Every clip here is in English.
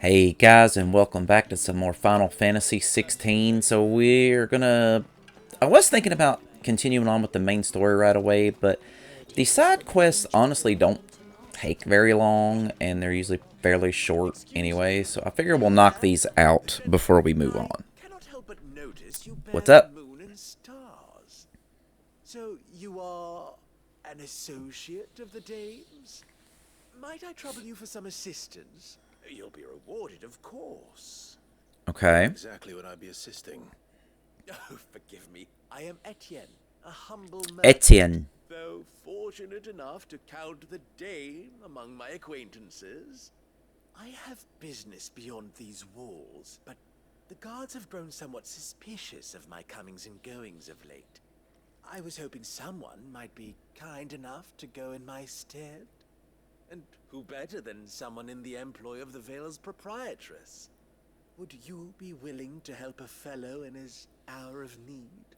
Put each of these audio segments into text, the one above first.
Hey guys, and welcome back to some more Final Fantasy 16. So I was thinking about continuing on with the main story right away, but the side quests honestly don't take very long, and they're usually fairly short anyway, so I figure we'll knock these out before we move on. Cannot help but notice you bear What's the up? moon and stars. So you are an associate of the dames? Might I trouble you for some assistance? You'll be rewarded, of course. Okay. Exactly what I'd be assisting. Oh, forgive me. I am Etienne, a humble merchant. Etienne. Though fortunate enough to count the dame among my acquaintances. I have business beyond these walls, but the guards have grown somewhat suspicious of my comings and goings of late. I was hoping someone might be kind enough to go in my stead. And who better than someone in the employ of the Vale's proprietress? Would you be willing to help a fellow in his hour of need?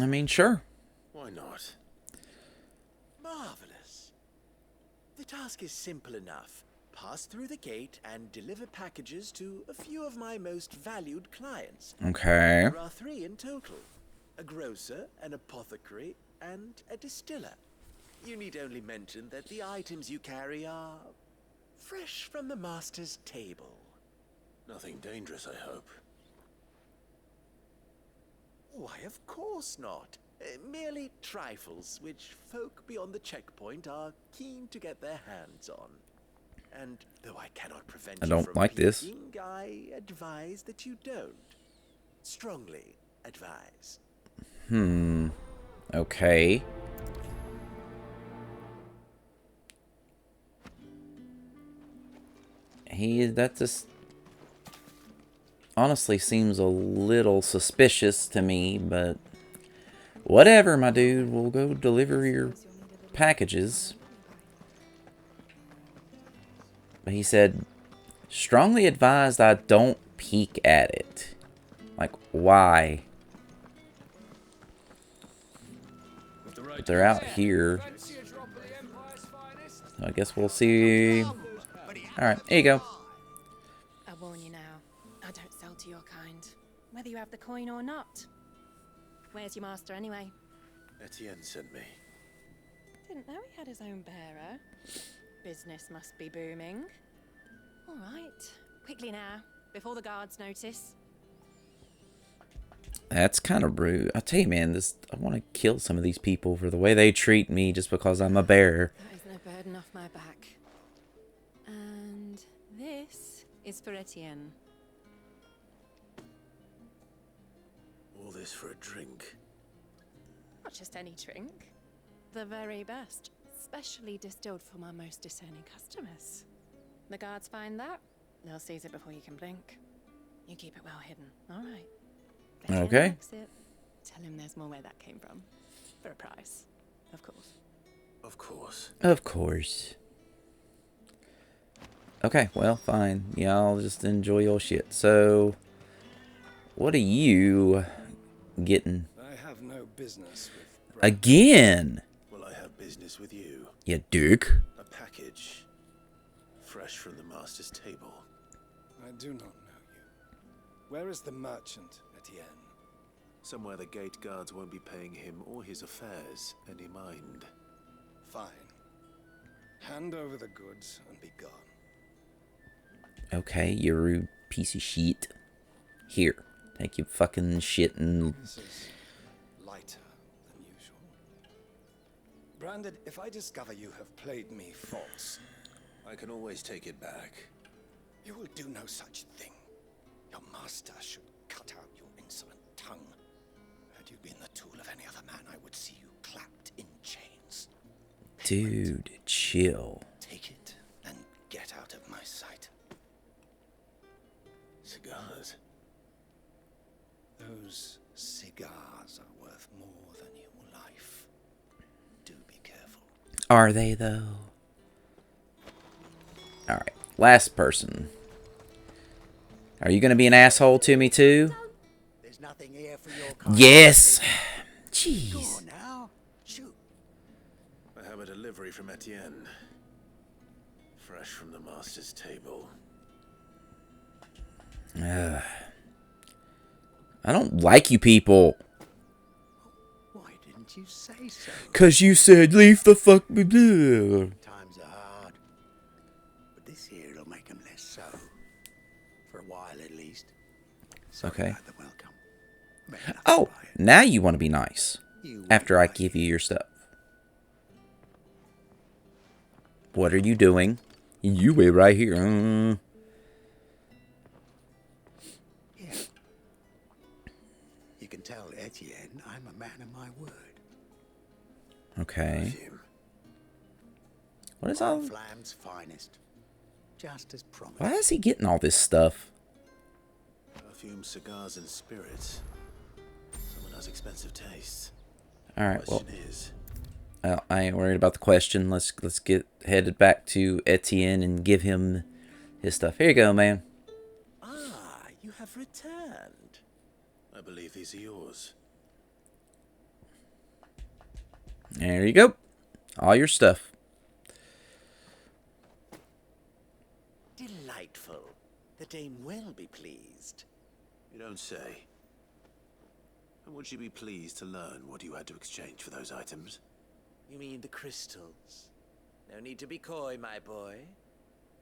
I mean, sure. Why not? Marvelous. The task is simple enough. Pass through the gate and deliver packages to a few of my most valued clients. Okay. There are 3 in total. A grocer, an apothecary, and a distiller. You need only mention that the items you carry are fresh from the master's table. Nothing dangerous, I hope. Why, of course not. Merely trifles which folk beyond the checkpoint are keen to get their hands on. And though I cannot prevent I you don't from like this. peeking, I advise that you don't. Strongly advise. Okay. That just honestly seems a little suspicious to me, but whatever, my dude. We'll go deliver your packages. But he said, strongly advised I don't peek at it. Like, why? But they're out here. So I guess we'll see. Alright, here you go. I warn you now, I don't sell to your kind, whether you have the coin or not. Where's your master anyway? Etienne sent me. Didn't know he had his own bearer. Business must be booming. All right, quickly now, before the guards notice. That's kind of rude. I tell you, man, I want to kill some of these people for the way they treat me just because I'm a bear. That is no burden off my back. And this is for Etienne. All this for a drink. Not just any drink. The very best, specially distilled for my most discerning customers. The guards find that, they'll seize it before you can blink. You keep it well hidden, all right? If Etienne Okay. likes it, tell him there's more where that came from. For a price, of course. Of course. Of course. Okay, well, fine. Yeah, I'll just enjoy your shit. So, what are you getting? I have no business with Again? Well, I have business with you. You dick. A package. Fresh from the master's table. I do not know you. Where is the merchant, Etienne? Somewhere the gate guards won't be paying him or his affairs any mind. Fine. Hand over the goods and be gone. Okay, you rude piece of shit. Here, take your fucking shit and... This is lighter than usual. Branded, if I discover you have played me false, I can always take it back. you will do no such thing. Your master should cut out your insolent tongue. Had you been the tool of any other man, I would see you clapped in chains. Dude, chill. Take it and get out of my sight. Cigars. Those cigars are worth more than your life. Do be careful. Are they, though? Alright, last person. Are you gonna be an asshole to me, too? There's nothing here for your kind. Yes! Go Jeez. on now. Shoot. I have a delivery from Etienne. Fresh from the master's table. I don't like you people. Why didn't you say so? 'Cause you said leave the fuck... Blah. Times are hard. But this here'll make 'em less so. For a while at least. Sorry Okay. about the welcome. Meant nothing Oh, by it. now you want to be nice. You After wait I right give you your stuff. What are you doing? You wait right here. here. You can tell Etienne I'm a man of my word. Okay. Perfume. What is all... Flam's finest. Just as promised. Why is he getting all this stuff? Perfume, cigars, and spirits. Someone has expensive tastes. Alright, well... Question is, I ain't worried about the question. Let's get headed back to Etienne and give him his stuff. Here you go, man. Ah, you have returned. I believe these are yours. There you go. All your stuff. Delightful. The dame will be pleased. You don't say. And would she be pleased to learn what you had to exchange for those items? You mean the crystals? No need to be coy, my boy.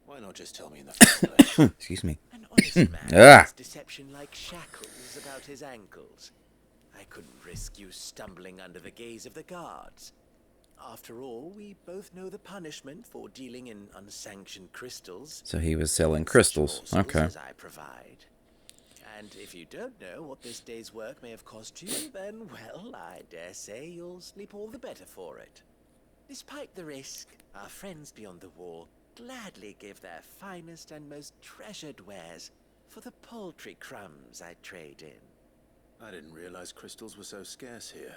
Why not just tell me in the first place? Excuse me. An honest man Ah. has deception like shackles about his ankles. I couldn't risk you stumbling under the gaze of the guards. After all, we both know the punishment for dealing in unsanctioned crystals. So he was selling Such crystals. morsels Okay. as I provide. And if you don't know what this day's work may have cost you, then, well, I dare say you'll sleep all the better for it. Despite the risk, our friends beyond the wall gladly give their finest and most treasured wares for the paltry crumbs I trade in. I didn't realize crystals were so scarce here.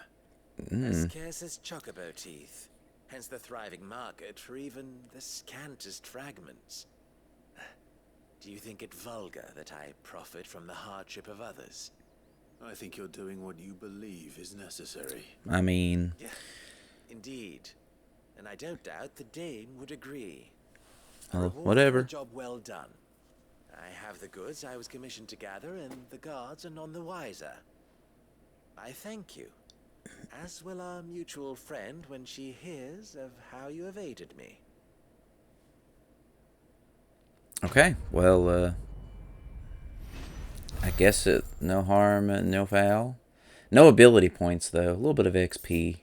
As scarce as chocobo teeth, hence the thriving market for even the scantest fragments. Do you think it vulgar that I profit from the hardship of others? I think you're doing what you believe is necessary. I mean... Yeah, indeed. And I don't doubt the dame would agree. Well, Reward for whatever. a job well done. I have the goods I was commissioned to gather, and the guards are none the wiser. I thank you, as will our mutual friend when she hears of how you have aided me. Okay, well, I guess no harm, no foul. No ability points, though. A little bit of XP.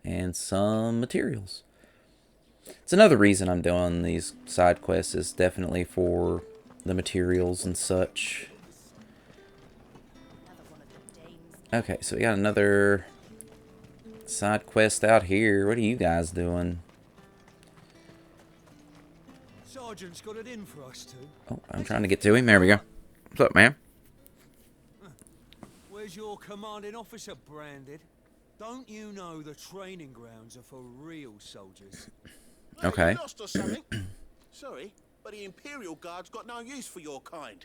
And some materials. It's another reason I'm doing these side quests, is definitely for the materials and such. Okay, so we got another side quest out here. What are you guys doing? Sergeant's got it in for us two. Oh, I'm trying to get to him. There we go. What's up, man? Where's your commanding officer branded? Don't you know the training grounds are for real soldiers? Okay. You lost or something? Sorry, but the Imperial Guard's got no use for your kind.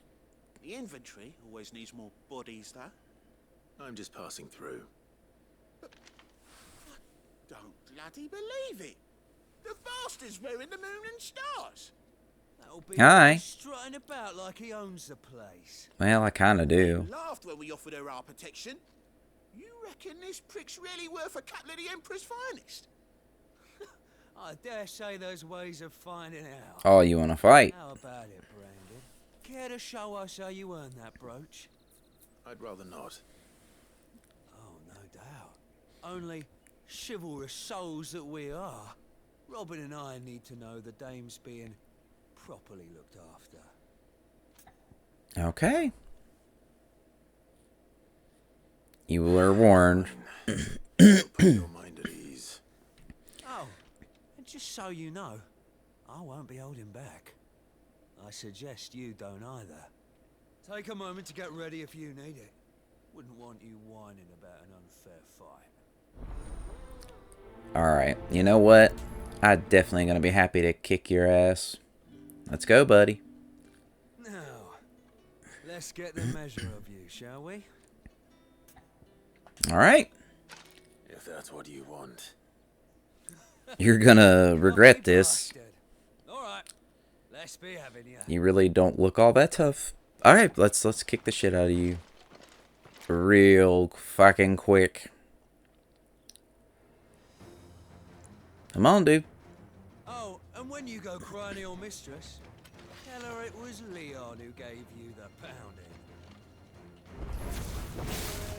The infantry always needs more bodies, though. I'm just passing through. Don't bloody believe it. The bastard's wearing the moon and stars. That'll be Hi. strutting about like he owns the place. Well, I kind of do. Laughed when we offered her our protection. You reckon this prick's really worth a couple of the Emperor's finest? I dare say there's ways of finding out. Oh, you want to fight? How about it, Brandon? Care to show us how you earned that brooch? I'd rather not. Oh, no doubt. Only chivalrous souls that we are, Robin and I need to know the dame's being properly looked after. Okay. You were warned. Put your mind at ease. Oh, and just so you know, I won't be holding back. I suggest you don't either. Take a moment to get ready if you need it. Wouldn't want you whining about an unfair fight. Alright, you know what? I'm definitely going to be happy to kick your ass. Let's go, buddy. Now, let's get the measure of you, shall we? Alright. If that's what you want. You're going to regret Lucky this. bastard. All right, let's be having you. You really don't look all that tough. Alright, let's kick the shit out of you. Real fucking quick. Come on, dude. Oh, and when you go crying to your mistress, tell her it was Leon who gave you the pounding.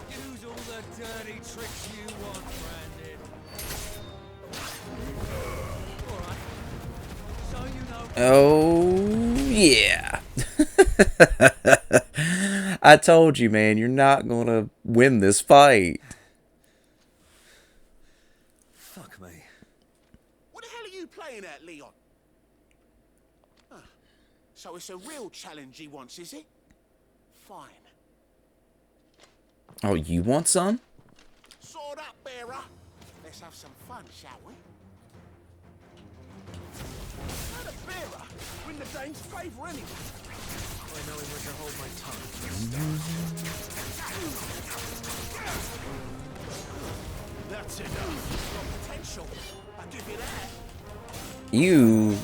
Use all the dirty tricks you want, Brandon. Alright. So you know. Oh, yeah. I told you, man, you're not gonna win this fight. Fuck me. What the hell are you playing at, Leon? Ah, so it's a real challenge he wants, is it? Fine. Oh, you want some? Sword up, bearer. Let's have some fun, shall we? How the bearer win the dame's favour anyway? I know when to hold my tongue. That's enough. Got potential. I'll give you that. You...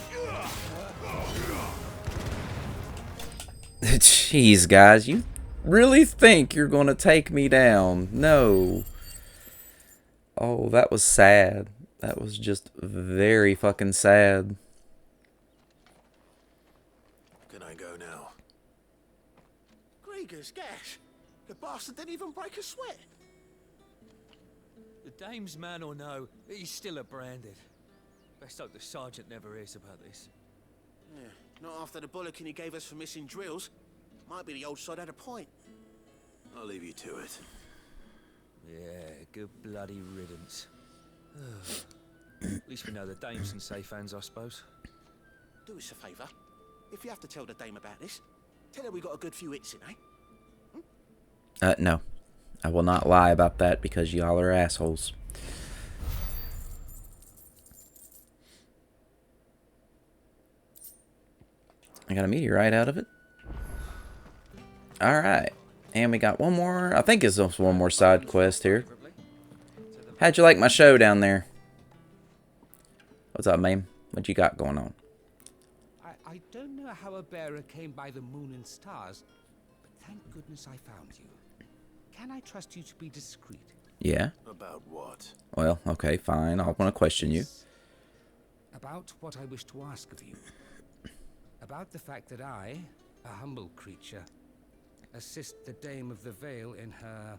Jeez, guys, you really think you're gonna take me down? No. Oh, that was sad. That was just very fucking sad. Can I go now? Grieger's gas. The bastard didn't even break a sweat. The dame's man or no, he's still a Branded. Best hope the sergeant never hears about this. Yeah, not after the bullocking he gave us for missing drills. Might be the old sod had a point. I'll leave you to it. Yeah, good bloody riddance. At least we know the dame's in safe hands, I suppose. Do us a favour. If you have to tell the dame about this, tell her we got a good few hits in, eh? No. I will not lie about that because y'all are assholes. I got a meteorite out of it. Alright. And we got one more. I think it's just one more side quest here. How'd you like my show down there? What's up, ma'am? What you got going on? I don't know how a bearer came by the moon and stars, but thank goodness I found you. Can I trust you to be discreet? Yeah? About what? Well, okay, fine. I'll want to question you. About what I wish to ask of you. About the fact that I, a humble creature, assist the Dame of the Vale in her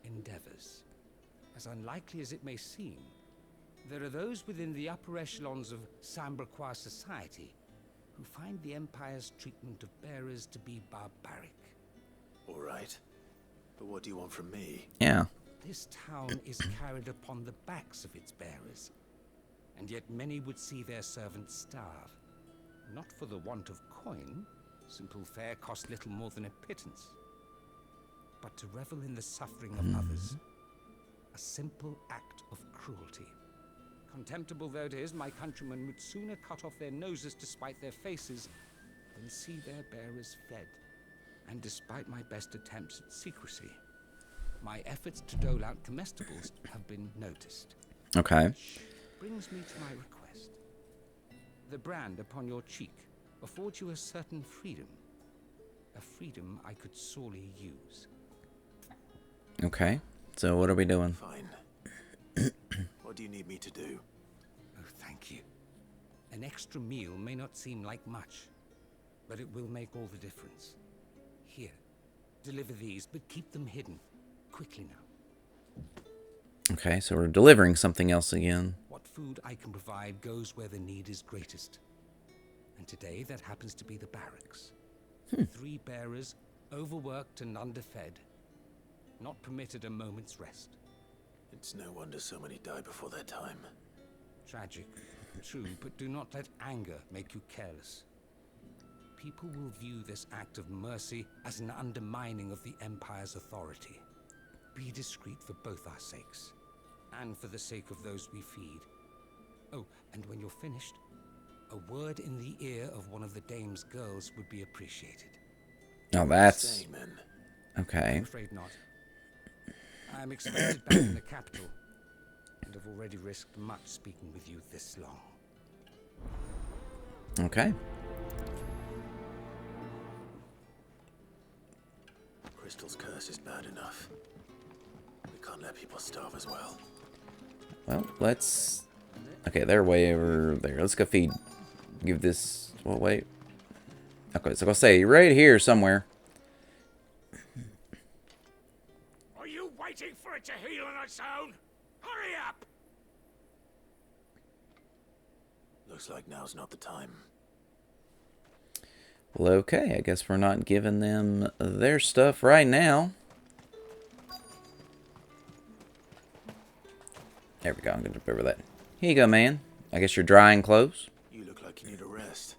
endeavors. As unlikely as it may seem, there are those within the upper echelons of Samberquois society who find the Empire's treatment of bearers to be barbaric. All right. But what do you want from me? Yeah. This town is carried upon the backs of its bearers, and yet many would see their servants starve. Not for the want of coin, simple fare costs little more than a pittance, but to revel in the suffering of others, a simple act of cruelty. Contemptible though it is, my countrymen would sooner cut off their noses to spite their faces than see their bearers fed. And despite my best attempts at secrecy, my efforts to dole out comestibles have been noticed. Okay. Which brings me to my request. The brand upon your cheek affords you a certain freedom. A freedom I could sorely use. Okay. So what are we doing? Fine. What do you need me to do? Oh, thank you. An extra meal may not seem like much, but it will make all the difference. Here, deliver these, but keep them hidden. Quickly now. Okay, so we're delivering something else again. What food I can provide goes where the need is greatest. And today that happens to be the barracks. 3 bearers, overworked and underfed, not permitted a moment's rest. It's no wonder so many die before their time. Tragic, true, but do not let anger make you careless. People will view this act of mercy as an undermining of the Empire's authority. Be discreet for both our sakes, and for the sake of those we feed. Oh, and when you're finished, a word in the ear of one of the Dame's girls would be appreciated. Now that's... Stamen. Okay. I'm afraid not. I am expected back in the capital, and have already risked much speaking with you this long. Okay. Bristol's curse is bad enough. We can't let people starve as well. Well, let's... Okay, they're way over there. Let's go feed. Give this... Well, wait. Okay, so I'll say right here somewhere. Are you waiting for it to heal on its own? Hurry up! Looks like now's not the time. Well, okay. I guess we're not giving them their stuff right now. There we go. I'm going to jump over that. Here you go, man. I guess you're drying clothes. You look like you need a rest.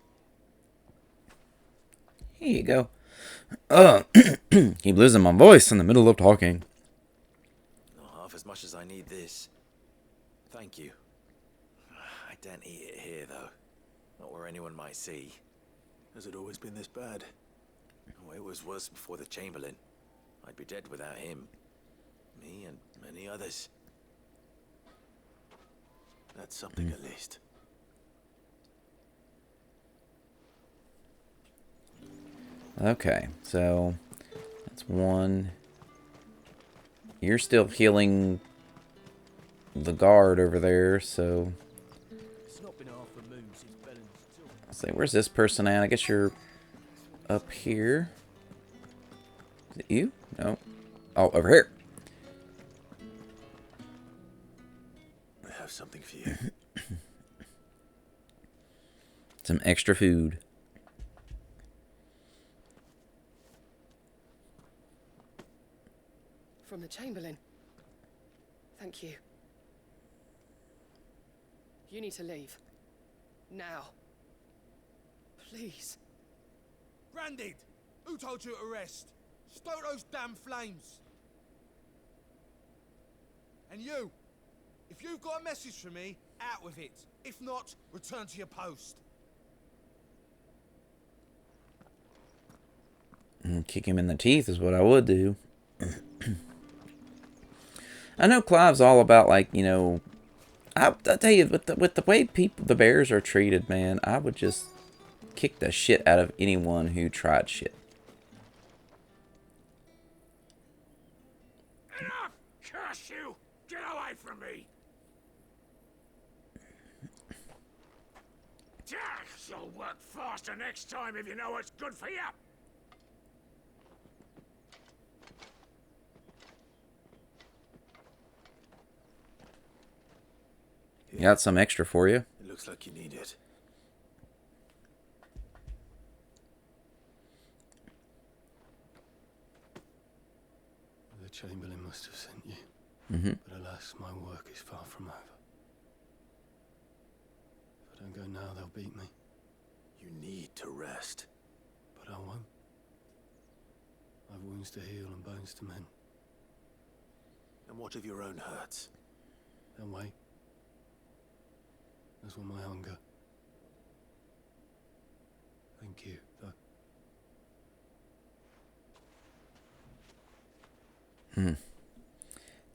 Here you go. Keep losing my voice in the middle of talking. Not half as much as I need this. Thank you. I don't eat it here, though. Not where anyone might see. Has it always been this bad? Oh, it was worse before the Chamberlain. I'd be dead without him. Me and many others. That's something at least. Okay, so that's one. You're still healing the guard over there, so I'll say, where's this person at? I guess you're up here. Is it you? No. Oh, over here. I have something for you. Some extra food. From the Chamberlain. Thank you. You need to leave. Now. Please. Branded! Who told you to rest? Stoke those damn flames! And you! If you've got a message for me, out with it. If not, return to your post. Kick him in the teeth is what I would do. I know Clive's all about, like, you know, I tell you, with the way the bears are treated, man, I would just kick the shit out of anyone who tried shit. Enough! Curse you! Get away from me! You'll work faster next time if you know what's good for you! Got some extra for you. It looks like you need it. The Chamberlain must have sent you. But alas, my work is far from over. If I don't go now, they'll beat me. You need to rest. But I won't. I've wounds to heal and bones to mend. And what of your own hurts? They'll wait. As will my hunger. Thank you, though.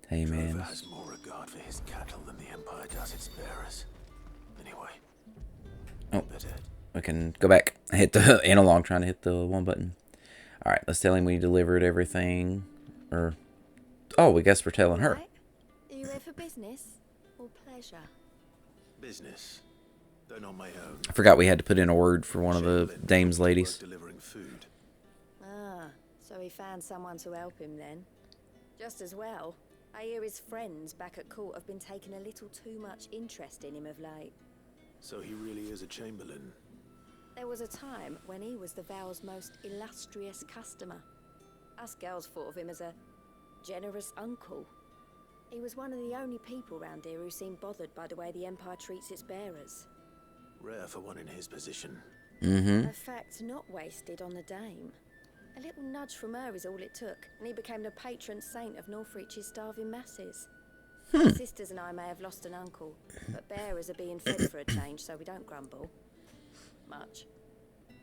Hey, man. Drover has more regard for his cattle than the Empire does its bearers. Anyway. Oh, That's it. we can go back. Hit the analog, trying to hit the one button. All right, let's tell him we delivered everything. Or, oh, we guess we're telling her. Right. Are you here for business or pleasure? Business. Done on my own. I forgot we had to put in a word for one of the dame's ladies. Delivering food. Ah, so he found someone to help him then. Just as well. I hear his friends back at court have been taking a little too much interest in him of late. So he really is a Chamberlain. There was a time when he was the Val's most illustrious customer. Us girls thought of him as a generous uncle. He was one of the only people round here who seemed bothered by the way the Empire treats its bearers. Rare for one in his position. A fact not wasted on the dame. A little nudge from her is all it took, and he became the patron saint of Northreach's starving masses. My sisters and I may have lost an uncle, but bearers are being fed for a change, so we don't grumble. Much.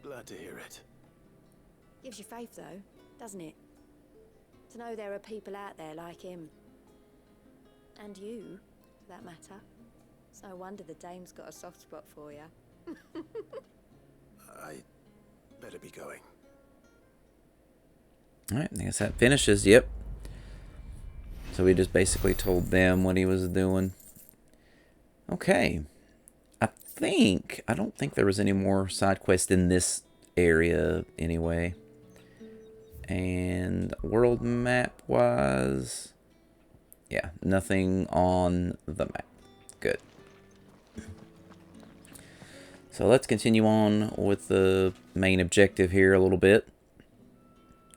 Glad to hear it. Gives you faith, though, doesn't it? To know there are people out there like him. And you, for that matter. It's no wonder the dame's got a soft spot for you. I better be going. Alright, I guess that finishes. Yep. So we just basically told them what he was doing. Okay. I don't think there was any more side quests in this area anyway. And world map wise, yeah, nothing on the map. Good. So let's continue on with the main objective here a little bit.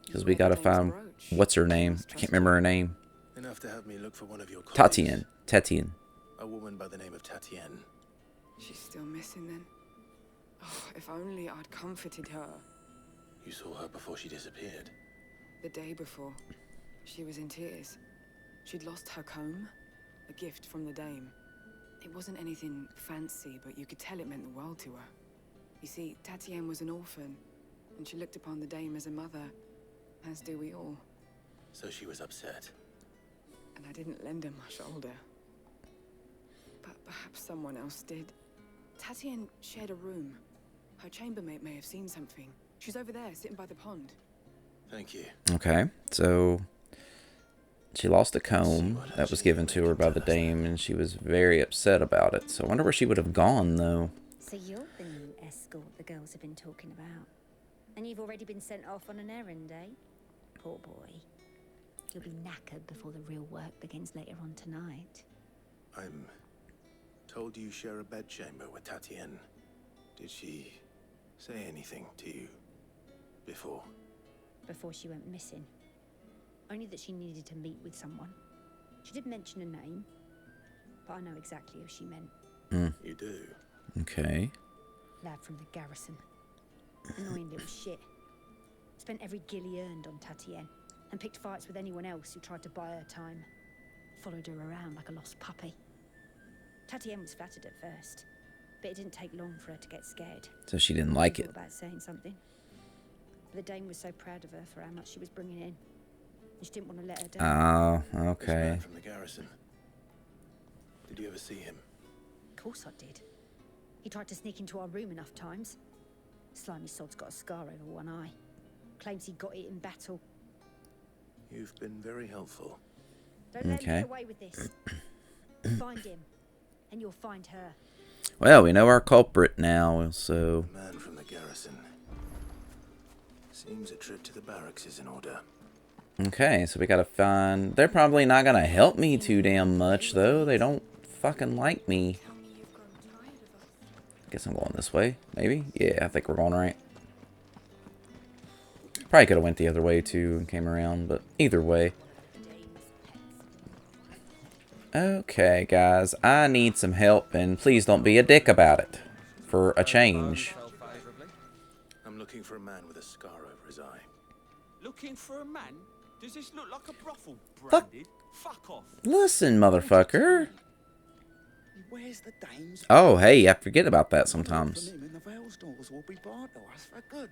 Because we gotta find, what's her name? I can't remember her name. Enough to have me look for one of your colleagues. Tatienne. Tatienne. A woman by the name of Tatienne. She's still missing then. Oh, if only I'd comforted her. You saw her before she disappeared. The day before, she was in tears. She'd lost her comb, a gift from the dame. It wasn't anything fancy, but you could tell it meant the world to her. You see, Tatienne was an orphan, and she looked upon the dame as a mother, as do we all. So she was upset. And I didn't lend her my shoulder. But perhaps someone else did. Tatienne shared a room. Her chambermaid may have seen something. She's over there, sitting by the pond. Thank you. Okay, so she lost a comb that was given to her by the dame, and she was very upset about it. So I wonder where she would have gone, though. So you're the new escort the girls have been talking about. And you've already been sent off on an errand, eh? Poor boy. You'll be knackered before the real work begins later on tonight. I'm told you share a bedchamber with Tatienne. Did she say anything to you before? Before she went missing. Only that she needed to meet with someone. She did mention a name, but I know exactly who she meant. You do? Okay. Lad from the garrison. Annoying little shit. Spent every guil he earned on Tatienne, and picked fights with anyone else who tried to buy her time. Followed her around like a lost puppy. Tatienne was flattered at first, but it didn't take long for her to get scared. So she didn't like it. About saying something. But the dame was so proud of her for how much she was bringing in. And she didn't want to let her down. Oh, okay. This man from the garrison. Did you ever see him? Of course I did. He tried to sneak into our room enough times. Slimy sod's got a scar over one eye. Claims he got it in battle. You've been very helpful. Don't let him get away with this. Find him, and you'll find her. Well, we know our culprit now, so... The man from the garrison. Seems a trip to the barracks is in order. Okay, so we gotta find... They're probably not gonna help me too damn much, though. They don't fucking like me. Guess I'm going this way, maybe? Yeah, I think we're going right. Probably could have went the other way, too, and came around, but either way. Okay, guys, I need some help, and please don't be a dick about it. For a change. I'm looking for a man with a scar over his eye. Looking for a man? Does this look like a brothel, Fuck. Branded? Fuck off. Listen, motherfucker. Where's the dames? Oh, hey, I forget about that sometimes. And the Vale stores will be barred to us for good.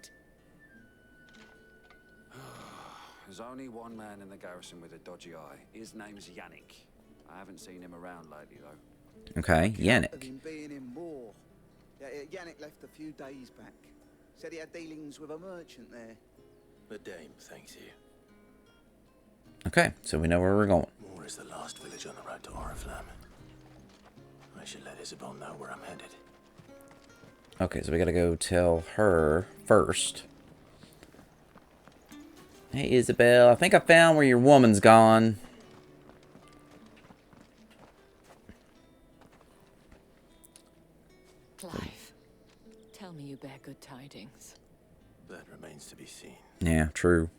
There's only one man in the garrison with a dodgy eye. His name's Yannick. I haven't seen him around lately, though. Okay, Yannick. Of him being in war. Yannick left a few days back. Said he had dealings with a merchant there. The dame thanks you. Okay, so we know where we're going. Moor is the last village on the road to Oriflamme. I should let Isabel know where I'm headed. Okay, so we gotta go tell her first. Hey, Isabel, I think I found where your woman's gone. Clive, tell me you bear good tidings. That remains to be seen. Yeah, true.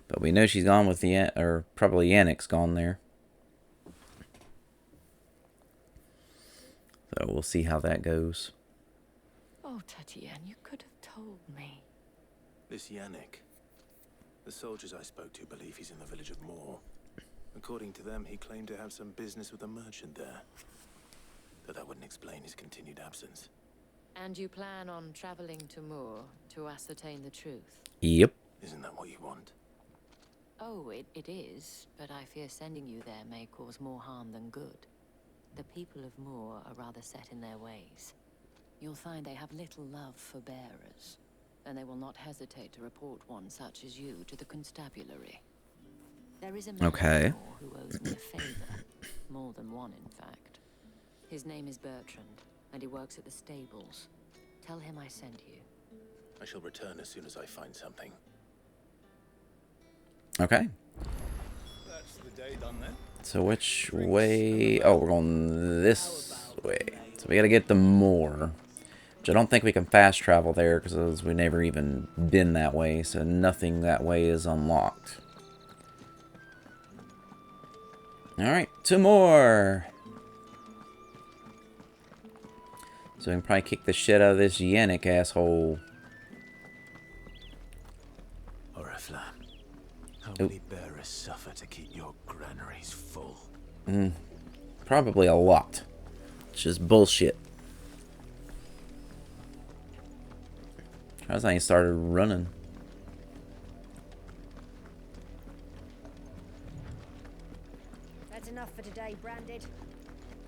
But we know she's gone with the... Or probably Yannick's gone there. So we'll see how that goes. Oh, Tatienne, you could have told me. This Yannick. The soldiers I spoke to believe he's in the village of Moor. According to them, he claimed to have some business with a merchant there. Though that wouldn't explain his continued absence. And you plan on traveling to Moor to ascertain the truth? Yep. Isn't that what you want? Oh, it is, but I fear sending you there may cause more harm than good. The people of Moor are rather set in their ways. You'll find they have little love for bearers. and they will not hesitate to report one such as you to the constabulary. There is a man Okay. who owes me a favor. More than one, in fact. His name is Bertrand, and he works at the stables. Tell him I sent you. I shall return as soon as I find something. Okay. That's the day done then. So which way? Oh, we're going this way. So we gotta get the moor. Which I don't think we can fast travel there because we've never even been that way. So nothing that way is unlocked. Alright, 2 more. So we can probably kick the shit out of this Yannick asshole. Oriflamme, how many bearers suffer to keep your granaries full? Probably a lot. It's just bullshit. That's how he started running. That's enough for today, Branded.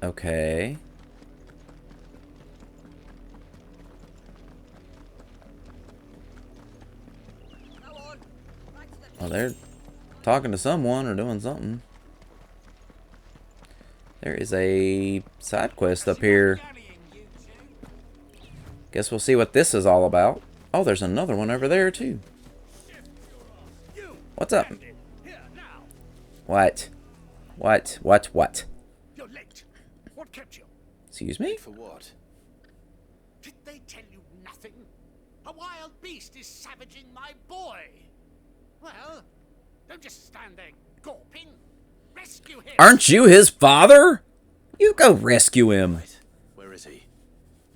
Okay. Well, they're talking to someone or doing something. There is a side quest up here. Guess we'll see what this is all about. Oh, there's another one over there, too. What's up? What? What? You're late. What kept you? Excuse me? For what? Did they tell you nothing? A wild beast is savaging my boy. Well, don't just stand there gawping. Rescue him. Aren't you his father? You go rescue him. Where is he?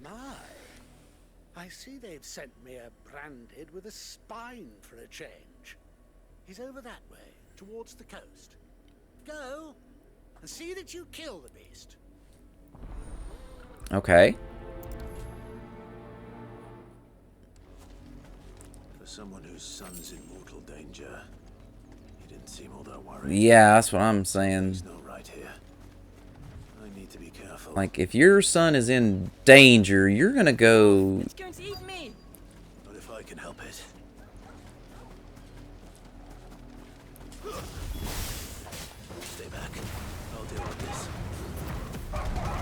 My, I see they've sent me a Branded with a spine for a change. He's over that way, towards the coast. Go and see that you kill the beast. Okay. For someone whose son's in mortal danger, he didn't seem all that worried. Yeah, that's what I'm saying. He's not right here. I need to be careful. Like, if your son is in danger, you're gonna go... It's going to eat me. But if I can help it. Stay back. I'll deal with this.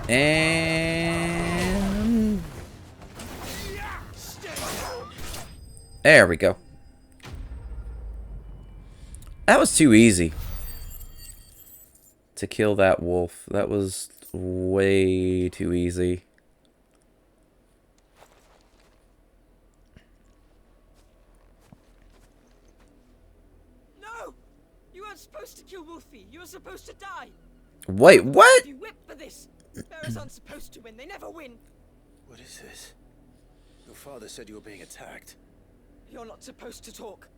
And... there we go. That was too easy. To kill that wolf. That was way too easy. No! You weren't supposed to kill Wolfie. You were supposed to die. Wait, what? You whipped for this. Bearers aren't supposed to win. They never win. What is this? Your father said you were being attacked. You're not supposed to talk.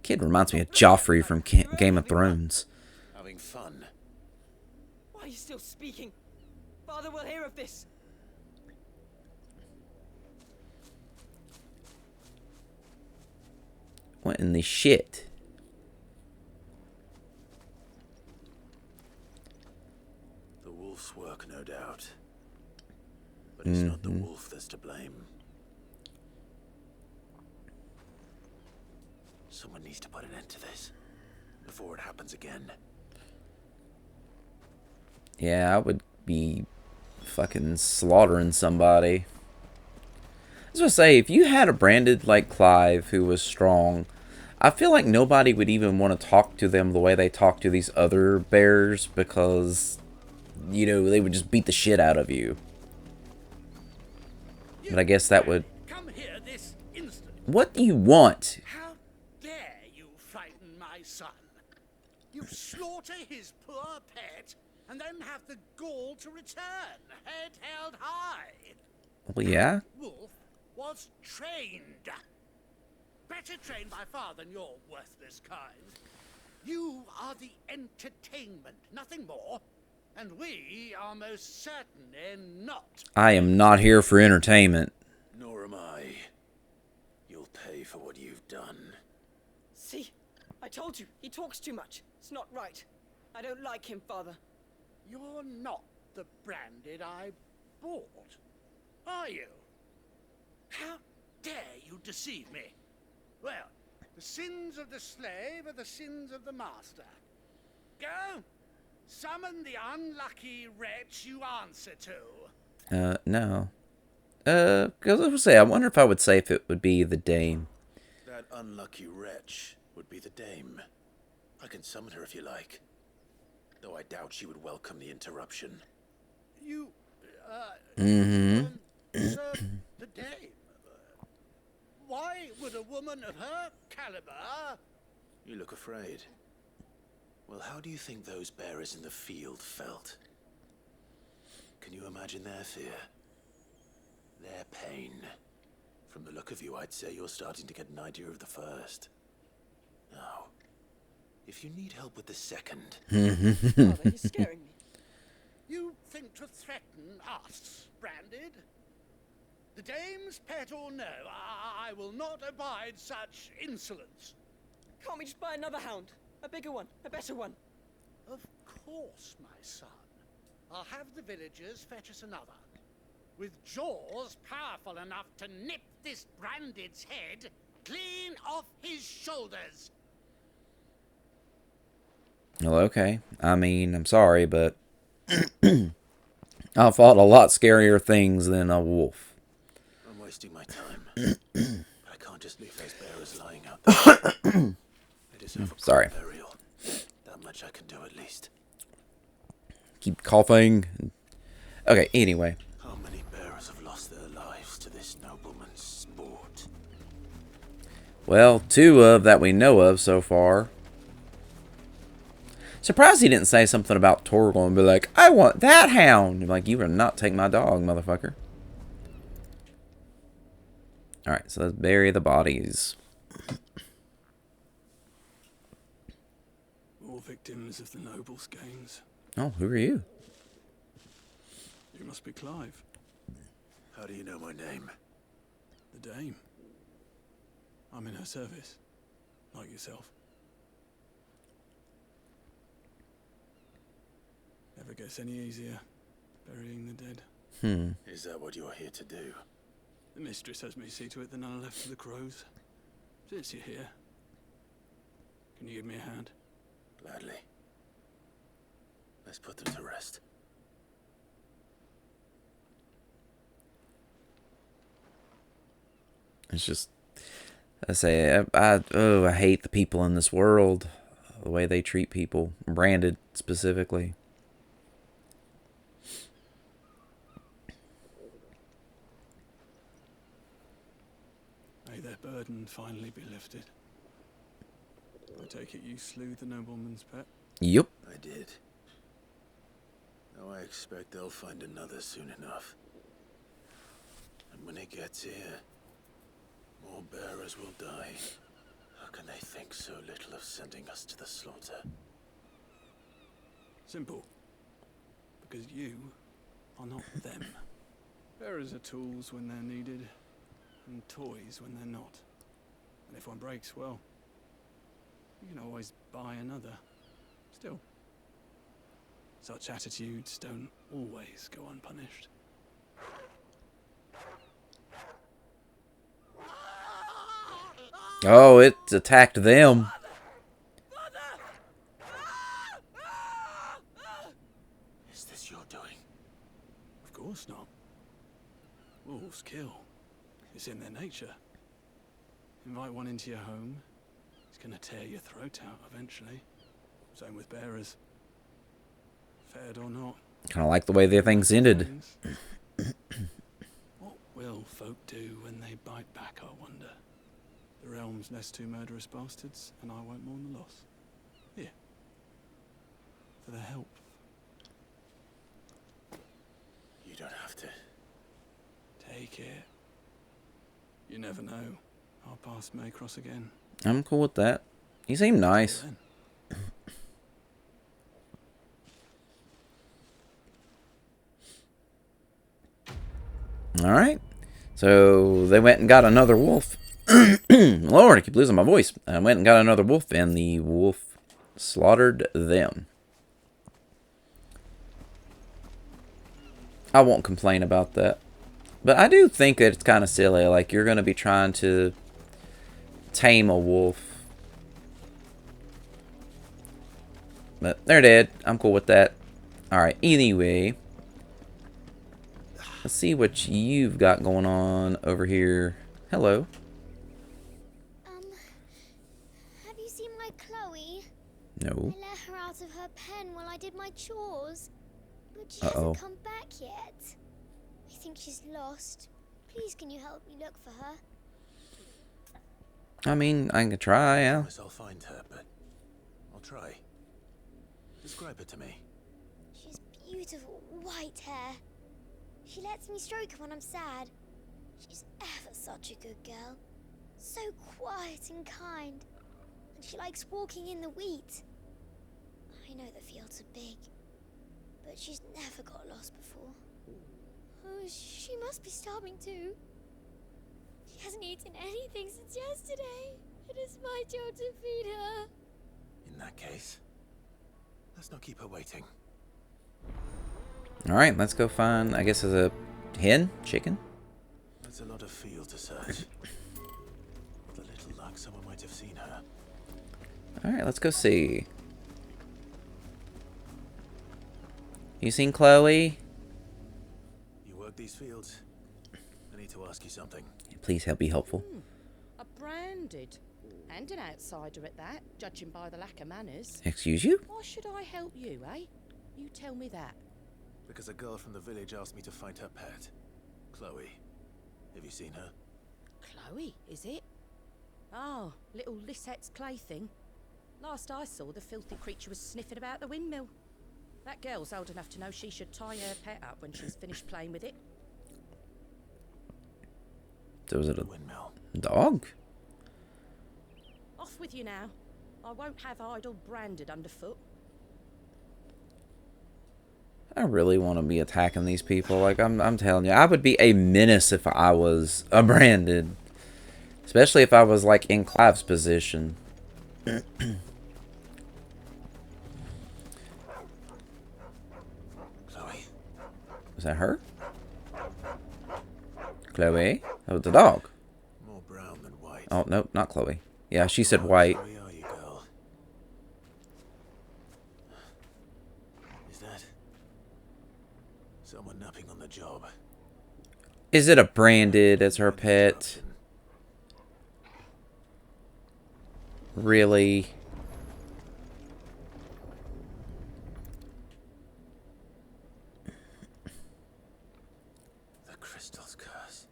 Kid reminds me of Joffrey from Game of Thrones. Having fun. Why are you still speaking? Father will hear of this. What in the shit? The wolf's work, no doubt. But it's not the wolf that's to blame. Someone needs to put an end to this before it happens again. Yeah, I would be fucking slaughtering somebody. I was gonna say, if you had a Branded like Clive who was strong, I feel like nobody would even want to talk to them the way they talk to these other bears because, you know, they would just beat the shit out of you. But I guess that would... Come here this instant. What do you want? How dare you frighten my son? You slaughter his poor pet and then have the gall to return, head held high. Well, yeah. Wolf was trained. Better trained by far than your worthless kind. You are the entertainment, nothing more. And we are most certainly not. I am not here for entertainment. Nor am I. You'll pay for what you've done. See? I told you. He talks too much. It's not right. I don't like him, Father. You're not the Branded I bought, are you? How deceive me. Well, the sins of the slave are the sins of the master. Go, summon the unlucky wretch you answer to. No. Because I would say, I wonder if I would say if it would be the dame. That unlucky wretch would be the dame. I can summon her if you like. Though I doubt she would welcome the interruption. You, Mm-hmm. sir, the dame. Why would a woman of her caliber... You look afraid. Well, how do you think those bearers in the field felt? Can you imagine their fear? Their pain? From the look of you, I'd say you're starting to get an idea of the first. Now, if you need help with the second... Father, you're scaring me. You think to threaten us, Branded? The dame's pet or no, I will not abide such insolence. Can't we just buy another hound? A bigger one, a better one. Of course, my son. I'll have the villagers fetch us another. With jaws powerful enough to nip this Branded's head clean off his shoulders. Well, okay. I mean, I'm sorry, but I've fought a lot scarier things than a wolf. I'm wasting my time. But I can't just leave those bearers lying out there. They deserve a Sorry. proper burial. That much I can do at least. Keep coughing. Okay, anyway. How many bearers have lost their lives to this nobleman's sport? Well, 2 of that we know of so far. Surprised he didn't say something about Torgal and be like, I want that hound. Like, you will not take my dog, motherfucker. Alright, so let's bury the bodies. All victims of the nobles' games. Oh, who are you? You must be Clive. How do you know my name? The dame. I'm in her service. Like yourself. Never gets any easier, burying the dead. Is that what you're here to do? The mistress has me see to it that none are left to the crows. Since you're here, can you give me a hand? Gladly. Let's put them to rest. It's just, I say, I hate the people in this world. The way they treat people. Branded, specifically. May their burden finally be lifted. I take it you slew the nobleman's pet? Yep. I did. Now I expect they'll find another soon enough. And when it gets here, more bearers will die. How can they think so little of sending us to the slaughter? Simple. Because you are not them. Bearers are tools when they're needed, and toys when they're not. And if one breaks, well, you can always buy another. Still, such attitudes don't always go unpunished. Oh, it attacked them. Is this your doing? Of course not. Wolves kill. It's in their nature. Invite one into your home, he's gonna tear your throat out eventually. Same with bearers. Fed or not. Kind of like the way their things ended. What will folk do when they bite back, I wonder? The realm's nest 2 murderous bastards, and I won't mourn the loss. Here. For their help. You don't have to. Take it. You never know. Our paths may cross again. I'm cool with that. He seemed nice. Alright. So they went and got another wolf. Lord, I keep losing my voice. I went and got another wolf, and the wolf slaughtered them. I won't complain about that. But I do think that it's kind of silly. Like, you're going to be trying to tame a wolf. But they're dead. I'm cool with that. Alright, anyway. Let's see what you've got going on over here. Hello. Have you seen my Chloe? No. I let her out of her pen while I did my chores. But she Uh-oh. hasn't come back yet. I think she's lost. Please, can you help me look for her? I mean, I can try, yeah. I'll find her, but I'll try. Describe her to me. She's beautiful, white hair. She lets me stroke her when I'm sad. She's ever such a good girl. So quiet and kind. And she likes walking in the wheat. I know the fields are big, but she's never got lost before. Oh, she must be starving too. She hasn't eaten anything since yesterday. It is my job to feed her. In that case, let's not keep her waiting. Alright, let's go find, I guess, a hen? Chicken? That's a lot of field to search. With a little luck, someone might have seen her. Alright, let's go see. You seen Chloe? You work these fields? I need to ask you something. Please help be helpful. A branded. And an outsider at that, judging by the lack of manners. Excuse you? Why should I help you, eh? You tell me that. Because a girl from the village asked me to find her pet. Chloe. Have you seen her? Chloe, is it? Oh, little Lisette's plaything. Last I saw, the filthy creature was sniffing about the windmill. That girl's old enough to know she should tie her pet up when she's finished playing with it. So was it a dog? Off with you now. I won't have idle branded underfoot. I really want to be attacking these people. Like, I'm telling you, I would be a menace if I was a branded. Especially if I was, like, in Clive's position. Chloe? Is that her? Chloe? That was the dog. More brown than white. Oh, no, not Chloe. Yeah, she said white. Chloe, are you, girl? Is that someone napping on the job? Is it a branded as her pet? Really? The crystal's curse.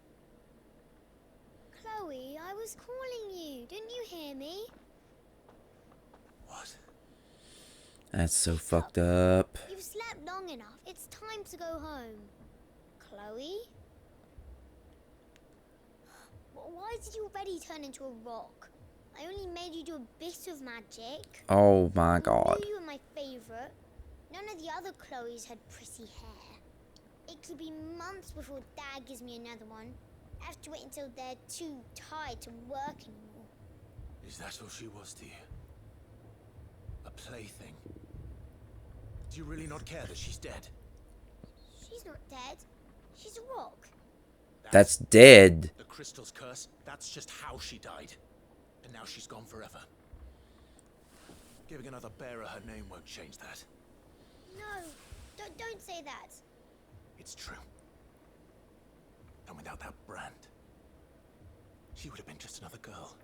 Chloe, I was calling you. Didn't you hear me? What? That's so fucked up. You've slept long enough. It's time to go home. Chloe? Why did you already turn into a rock? I only made you do a bit of magic. Oh my I god. knew you were my favourite. None of the other Chloes had pretty hair. It could be months before Dad gives me another one. I have to wait until they're too tired to work anymore. Is that all she was to you? A plaything? Do you really not care that she's dead? She's not dead. She's a rock. That's dead. The crystal's curse, that's just how she died. And now she's gone forever. Giving another bearer her name won't change that. No, don't say that. It's true. And without that brand, she would have been just another girl.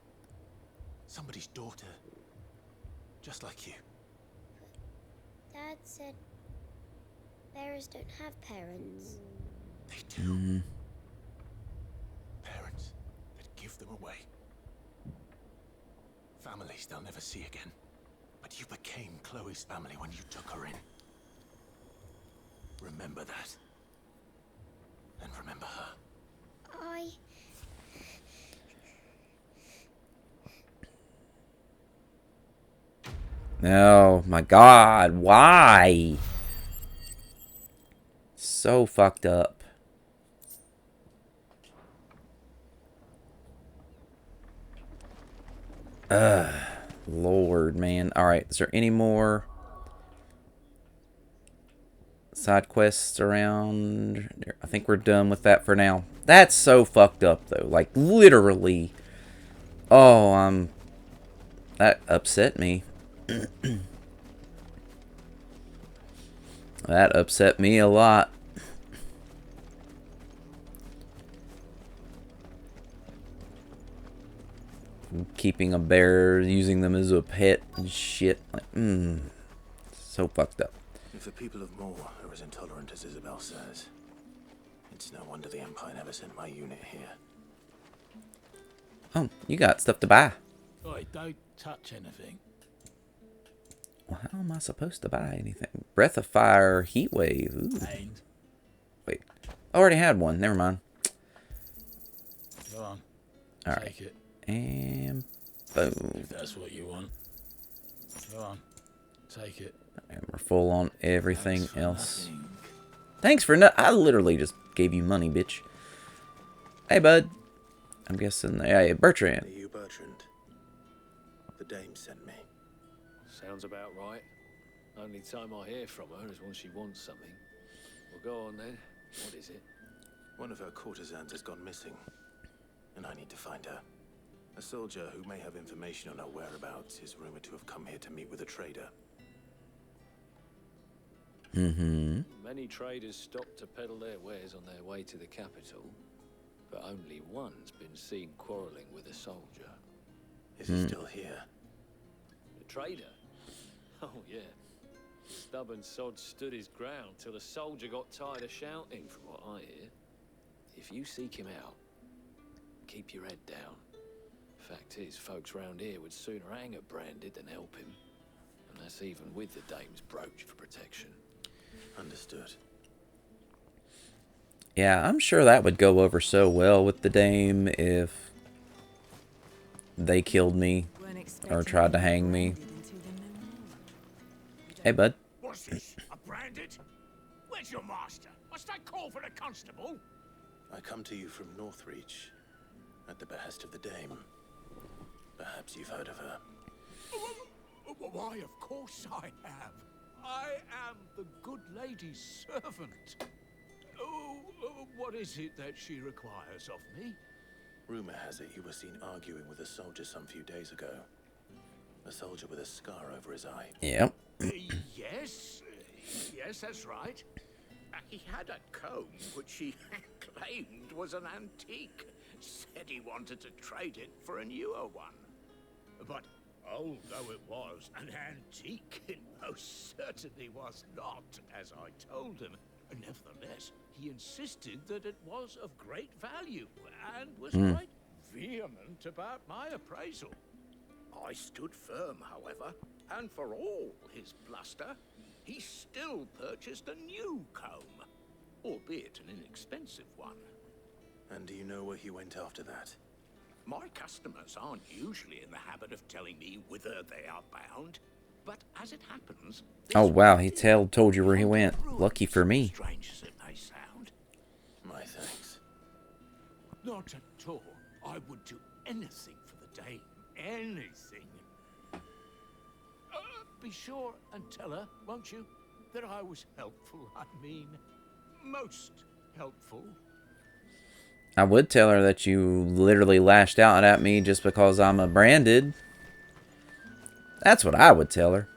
Somebody's daughter. Just like you. Dad said bearers don't have parents. They do. Parents that give them away. Families they'll never see again. But you became Chloe's family when you took her in. Remember that. And remember her. Oh my god, why? So fucked up. Lord, man. Alright, is there any more side quests around. I think we're done with that for now. That's so fucked up, though. Like, literally. Oh, that upset me. That upset me a lot. Keeping a bear, using them as a pet and shit. Like, so fucked up. If the people of Moor are as intolerant as Isabel says, it's no wonder the Empire never sent my unit here. Oh, you got stuff to buy. Oi, don't touch anything. Well, how am I supposed to buy anything? Breath of Fire, Heat Wave. Ooh. Wait, I already had one. Never mind. Go on. All right. Take it. And boom. If that's what you want. Go on. Take it. And we're full on everything else. Thanks for I literally just gave you money, bitch. Hey, bud. I'm guessing. Hey, Bertrand. Are you Bertrand? The dame sent me. Sounds about right. Only time I hear from her is when she wants something. Well, go on then. What is it? One of her courtesans has gone missing, and I need to find her. A soldier who may have information on her whereabouts is rumored to have come here to meet with a trader. Many traders stop to peddle their wares on their way to the capital, but only one's been seen quarreling with a soldier. Is he still here? The trader? Oh, yeah. Stubborn sod stood his ground till the soldier got tired of shouting, from what I hear. If you seek him out, keep your head down. Fact is, folks round here would sooner hang a branded than help him. And that's even with the dame's brooch for protection. Understood. Yeah, I'm sure that would go over so well with the dame if they killed me or tried to hang me. Hey, bud. What's this? A branded? Where's your master? Must I call for a constable? I come to you from Northreach, at the behest of the dame. Perhaps you've heard of her. Why, of course I have. I am the good lady's servant. What is it that she requires of me? Rumor has it you were seen arguing with a soldier some few days ago. A soldier with a scar over his eye. Yep. Yes, that's right. He had a comb which he claimed was an antique. Said he wanted to trade it for a newer one. But although it was an antique, it most certainly was not, as I told him. Nevertheless, he insisted that it was of great value, and was quite vehement about my appraisal. I stood firm, however, and for all his bluster, he still purchased a new comb, albeit an inexpensive one. And do you know where he went after that? My customers aren't usually in the habit of telling me whither they are bound, but as it happens... Oh, wow, he told you where he went. Lucky for me. Strange as it may sound. My thanks. Not at all. I would do anything for the dame. Anything. Be sure and tell her, won't you, that I was helpful. I mean, most helpful. I would tell her that you literally lashed out at me just because I'm a branded. That's what I would tell her.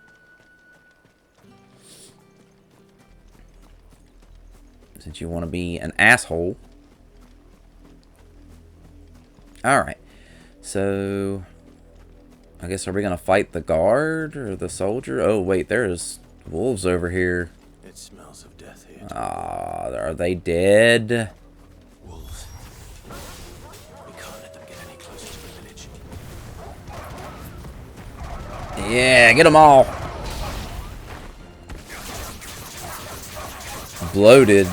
Since you want to be an asshole. Alright. So, I guess are we going to fight the guard or the soldier? Oh, wait, there's wolves over here. It smells of death here. Ah, are they dead? Wolves. We can't let them get any closer to the village. Yeah, get them all. Bloated.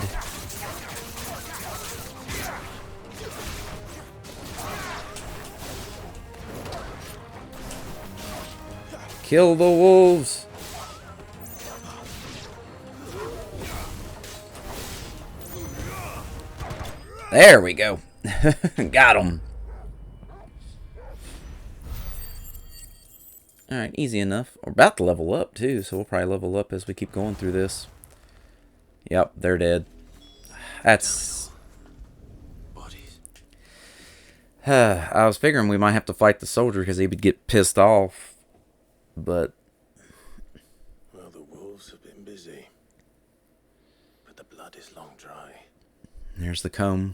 Kill the wolves. There we go. Got him. Alright, easy enough. We're about to level up too, so we'll probably level up as we keep going through this. Yep, they're dead. That's... I was figuring we might have to fight the soldier because he would get pissed off. But... Well, the wolves have been busy. But the blood is long dry. There's the comb.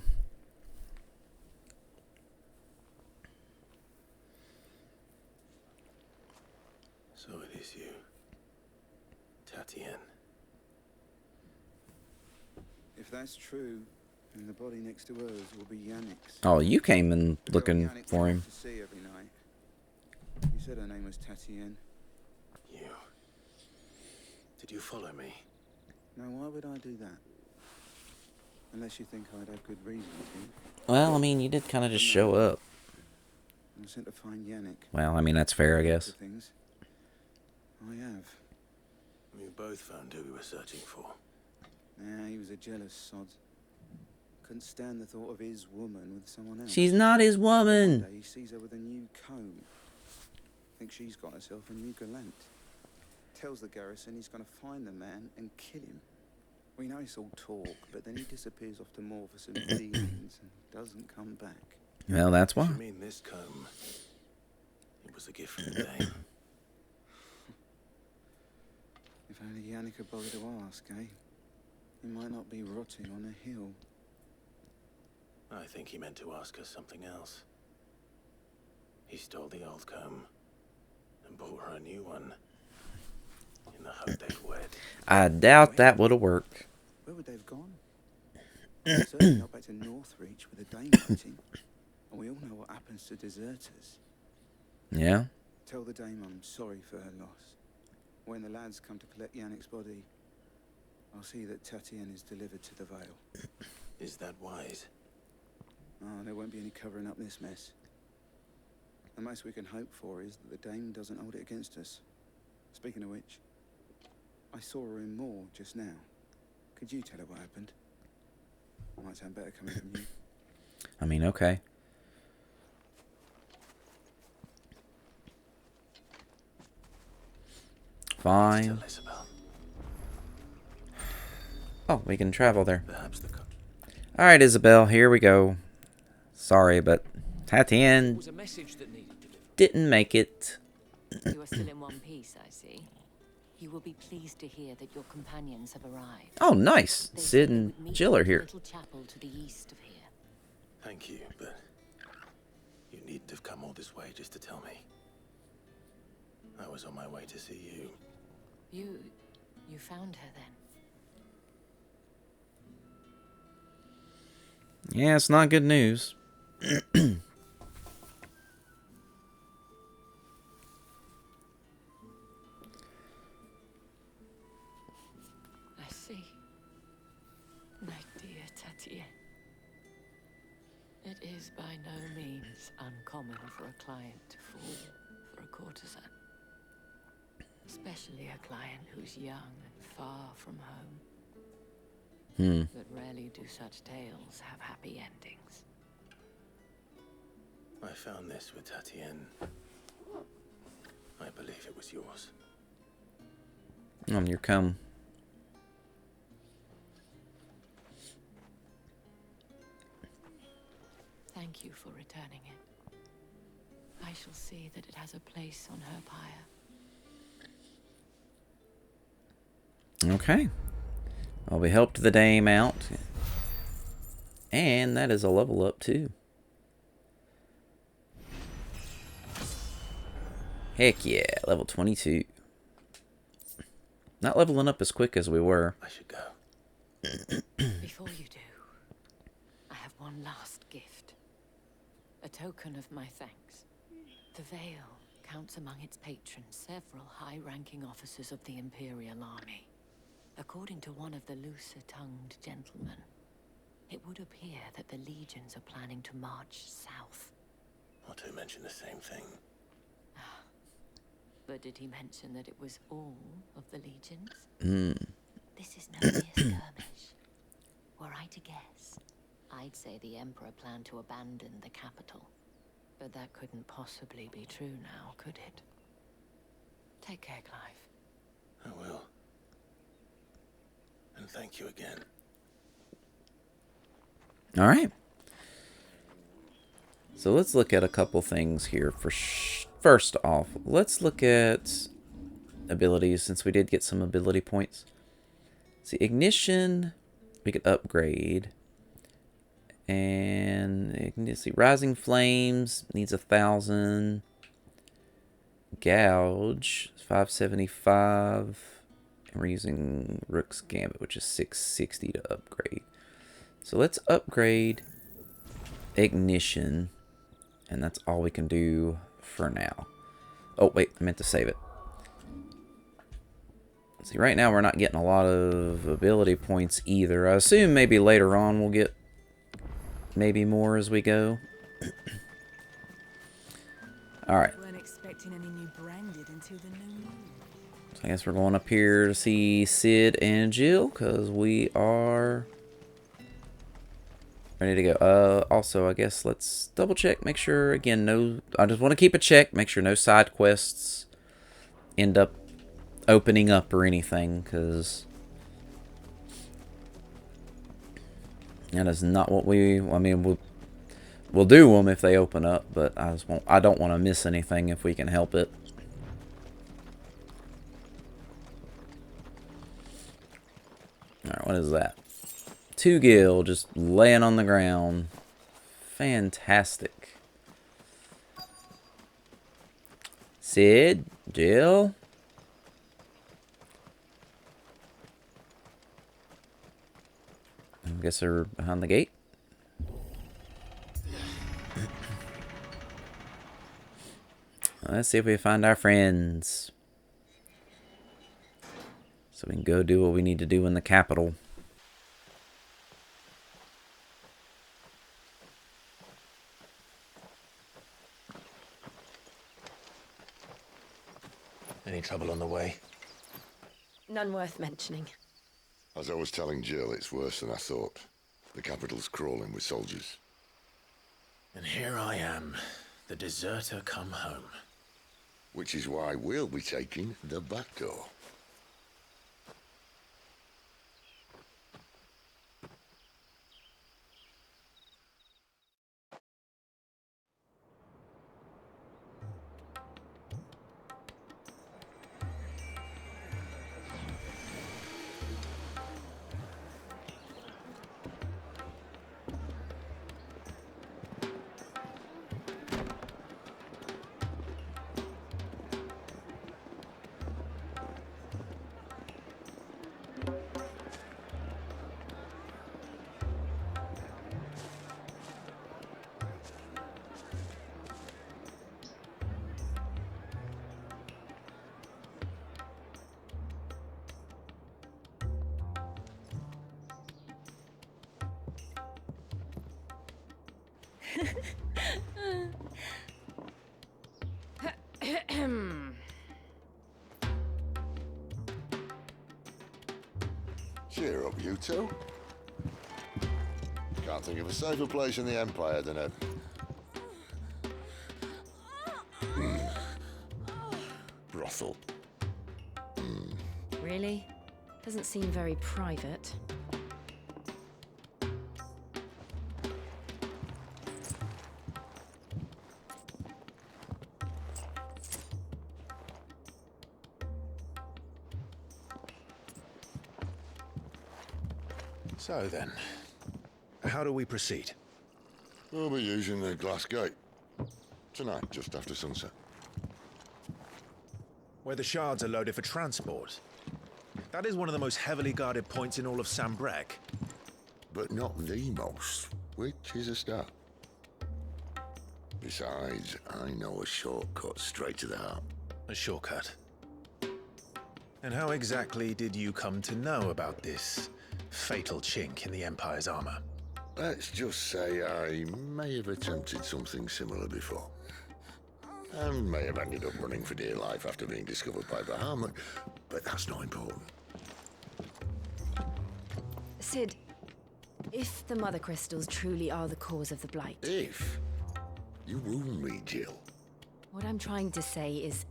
So it is you, Tatien. If that's true, then the body next to hers will be Yannick's. Oh, you came in looking Yannick for went him. to sea every night. You said her name was Tatien. You. Did you follow me? Now, why would I do that? Unless you think I'd have good reason to. Well, I mean, you did kind of just show up. I'm sent to find Yannick. Well, I mean, that's fair, I guess. Things. I have. We both found who we were searching for. Yeah, he was a jealous sod. Couldn't stand the thought of his woman with someone else. She's not his woman. One day he sees her with a new comb. Thinks she's got herself a new gallant. Tells the garrison he's going to find the man and kill him. We know it's all talk, but then he disappears off to Moor for some dealings and doesn't come back. Well, that's why. You mean this comb? It was a gift from the Dame. If only Yannick had bothered to ask, eh? He might not be rotting on a hill. I think he meant to ask us something else. He stole the old comb and bought her a new one in the hope they'd wed. I doubt that would have worked. Where would they have gone? Certainly not back to Northreach with a Dame waiting. And we all know what happens to deserters. Yeah? Tell the Dame I'm sorry for her loss. When the lads come to collect Yannick's body, I'll see that Tatien is delivered to the Vale. Is that wise? Oh, there won't be any covering up this mess. The most we can hope for is that the Dame doesn't hold it against us. Speaking of which, I saw her in Moor just now. Could you tell her what happened? Might sound better coming from you. I mean, okay. Fine. Oh, we can travel there. Alright, Isabel, here we go. Sorry, but Tatien didn't make it. You are still in one piece, I see. You will be pleased to hear that your companions have arrived. Oh, nice. Sid and Jill are here. Little chapel to the east of here. Thank you, but you needn't have come all this way just to tell me. I was on my way to see you. You found her then? Yeah, it's not good news. I see. My dear Tatien. It is by no means uncommon for a client to fall for a courtesan. Especially a client who's young and far from home. But rarely do such tales have happy endings. I found this with Tatien. I believe it was yours. On your comb. Thank you for returning it. I shall see that it has a place on her pyre. Okay. Well, we helped the Dame out. And that is a level up, too. Heck yeah, level 22. Not leveling up as quick as we were. I should go. Before you do, I have one last gift. A token of my thanks. The Vale counts among its patrons several high-ranking officers of the Imperial Army. According to one of the looser-tongued gentlemen, it would appear that the legions are planning to march south. Not to mention the same thing. But did he mention that it was all of the legions? This is no mere skirmish. Were I to guess, I'd say the Emperor planned to abandon the capital. But that couldn't possibly be true now, could it? Take care, Clive. I will. And thank you again. All right. So let's look at a couple things here. First off, let's look at abilities, since we did get some ability points. See, ignition, we could upgrade. And let's see, rising flames needs 1,000. Gouge 575. And we're using Rook's Gambit, which is 660 to upgrade. So let's upgrade ignition, and that's all we can do for now. Oh wait, I meant to save it. See, right now we're not getting a lot of ability points either. I assume maybe later on we'll get maybe more as we go. Alright. Weren't expecting any new branded until the new moon. So I guess we're going up here to see Cid and Jill, because we are ready to go. Also, I guess let's double check, make sure, again, no, I just want to keep a check, make sure no side quests end up opening up or anything, because that is not what we, I mean, we'll do them if they open up, but I don't want to miss anything if we can help it. Alright, what is that? 2 gil just laying on the ground. Fantastic. Cid, Jill. I guess they're behind the gate. Let's see if we find our friends, so we can go do what we need to do in the capital. Any trouble on the way? None worth mentioning. As I was telling Jill, it's worse than I thought. The capital's crawling with soldiers. And here I am, the deserter come home. Which is why we'll be taking the back door. Cheer up, you two. Can't think of a safer place in the Empire than a... brothel. Really? Doesn't seem very private. So then, how do we proceed? We'll be using the glass gate. Tonight, just after sunset. Where the shards are loaded for transport. That is one of the most heavily guarded points in all of Sambrec. But not the most, which is a start. Besides, I know a shortcut straight to the heart. A shortcut? And how exactly did you come to know about this fatal chink in the Empire's armor? Let's just say I may have attempted something similar before. And may have ended up running for dear life after being discovered by Bahamut, but that's not important. Cid, if the Mother Crystals truly are the cause of the Blight... If? You wound me, Jill. What I'm trying to say is,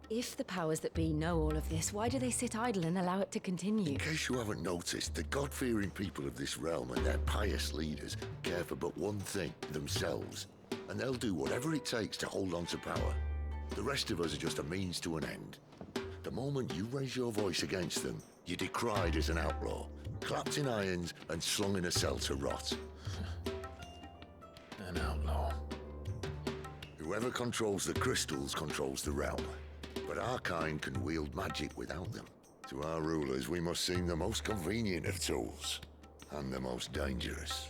If the powers that be know all of this, why do they sit idle and allow it to continue? In case you haven't noticed, the God-fearing people of this realm and their pious leaders care for but one thing, themselves. And they'll do whatever it takes to hold on to power. The rest of us are just a means to an end. The moment you raise your voice against them, you're decried as an outlaw, clapped in irons and slung in a cell to rot. An outlaw. Whoever controls the crystals controls the realm. But our kind can wield magic without them. To our rulers, we must seem the most convenient of tools, and the most dangerous.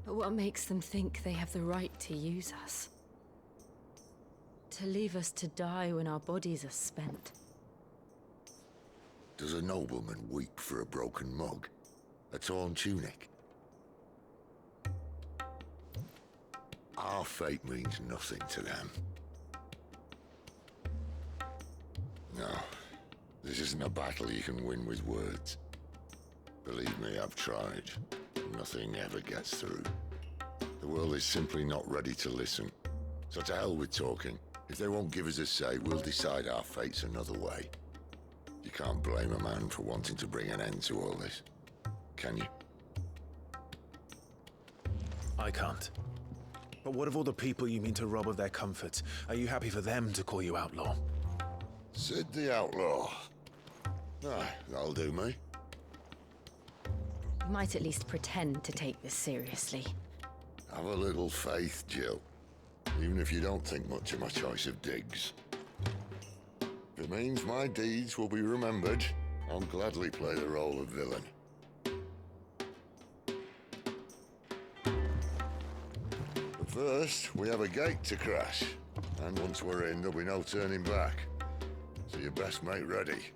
But what makes them think they have the right to use us? To leave us to die when our bodies are spent? Does a nobleman weep for a broken mug? A torn tunic? Our fate means nothing to them. No, this isn't a battle you can win with words. Believe me, I've tried. Nothing ever gets through. The world is simply not ready to listen. So to hell with talking. If they won't give us a say, we'll decide our fates another way. You can't blame a man for wanting to bring an end to all this, can you? I can't. But what of all the people you mean to rob of their comforts? Are you happy for them to call you outlaw? Sid the Outlaw. Aye, that'll do me. You might at least pretend to take this seriously. Have a little faith, Jill. Even if you don't think much of my choice of digs. If it means my deeds will be remembered, I'll gladly play the role of villain. But first, we have a gate to crash. And once we're in, there'll be no turning back. So you best make ready.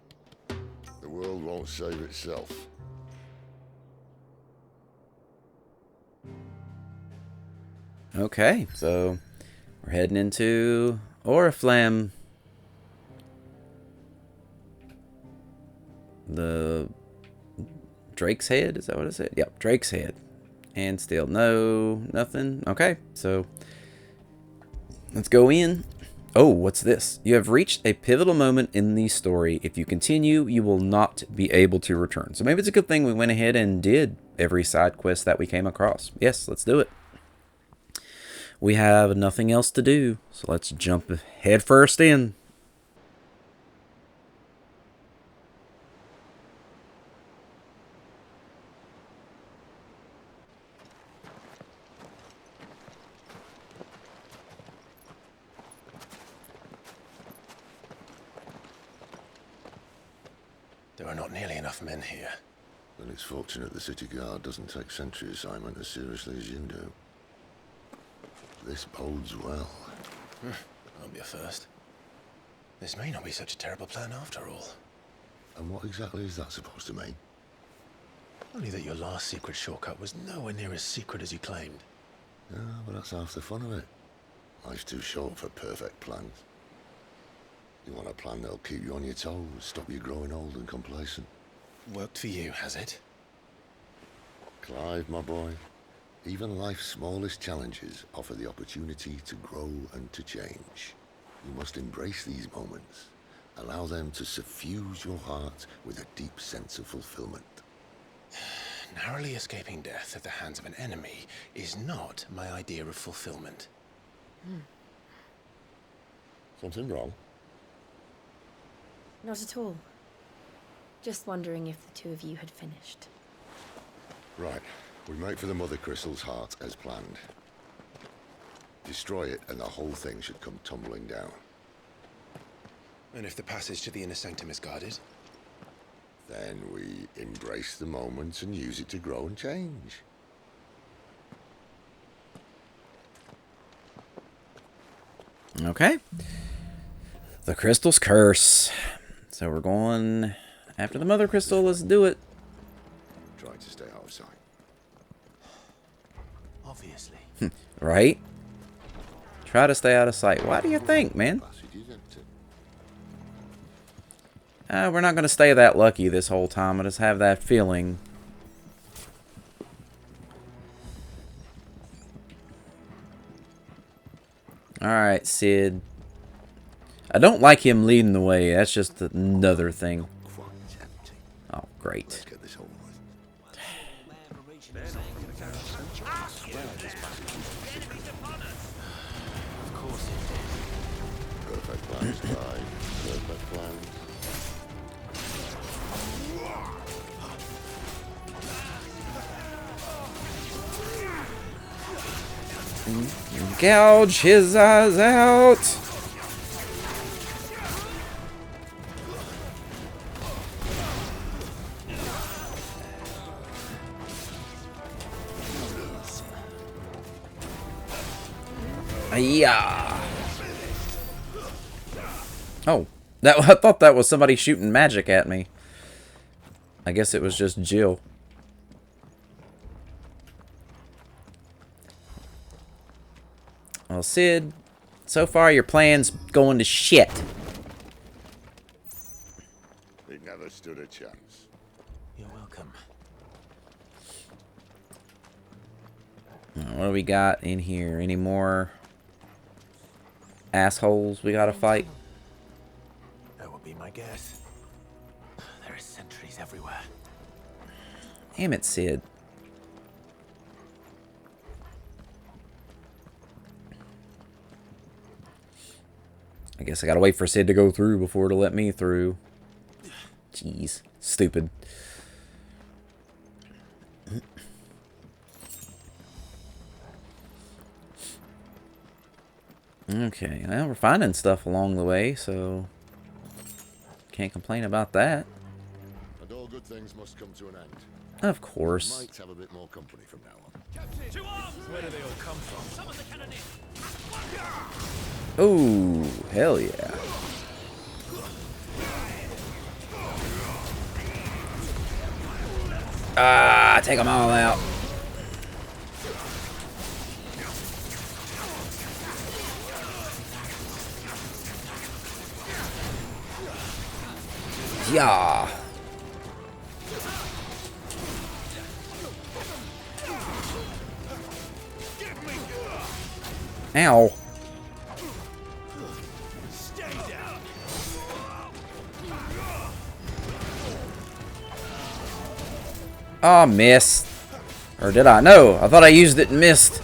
The world won't save itself. Okay, so we're heading into Oriflamme. The Drake's Head, is that what it said? Yep, Drake's Head. And still no, nothing. Okay, so let's go in. Oh, what's this? You have reached a pivotal moment in the story. If you continue, you will not be able to return. So maybe it's a good thing we went ahead and did every side quest that we came across. Yes, let's do it. We have nothing else to do, so let's jump head first in. There are not nearly enough men here. Then it's fortunate the city guard doesn't take sentry assignment as seriously as you do. This bodes well. Won't be a first. This may not be such a terrible plan after all. And what exactly is that supposed to mean? Only that your last secret shortcut was nowhere near as secret as you claimed. Yeah, but that's half the fun of it. Life's too short for perfect plans. You want a plan that'll keep you on your toes, stop you growing old and complacent. Worked for you, has it? Clive, my boy, even life's smallest challenges offer the opportunity to grow and to change. You must embrace these moments. Allow them to suffuse your heart with a deep sense of fulfillment. Narrowly escaping death at the hands of an enemy is not my idea of fulfillment. Something wrong? Not at all. Just wondering if the two of you had finished. Right. We make for the Mother Crystal's heart as planned. Destroy it and the whole thing should come tumbling down. And if the passage to the inner sanctum is guarded? Then we embrace the moment and use it to grow and change. Okay. The Crystal's Curse. So we're going after the Mother Crystal. Let's do it. Try to stay out of sight. Obviously. Right? Try to stay out of sight. Why do you think, man? We're not going to stay that lucky this whole time. I just have that feeling. Alright, Sid. I don't like him leading the way. That's just another thing. Oh, great. Perfect plans, Clive. Perfect plans. Gouge his eyes out. Yeah. Oh, I thought that was somebody shooting magic at me. I guess it was just Jill. Well, Sid, so far your plan's going to shit. He never stood a chance. You're welcome. What do we got in here? Any more assholes we gotta fight? That would be my guess. There are sentries everywhere. Damn it, Sid. I guess I gotta wait for Sid to go through before it'll let me through. Jeez. Stupid. Okay, well, we're finding stuff along the way, so can't complain about that. And all good things must come to an end. Of course. We might have a bit more company from now on. Where do they all come from? Oh, hell yeah. Ah, take them all out. Yeah. Ow. Oh, missed. Or did I? No, I thought I used it and missed.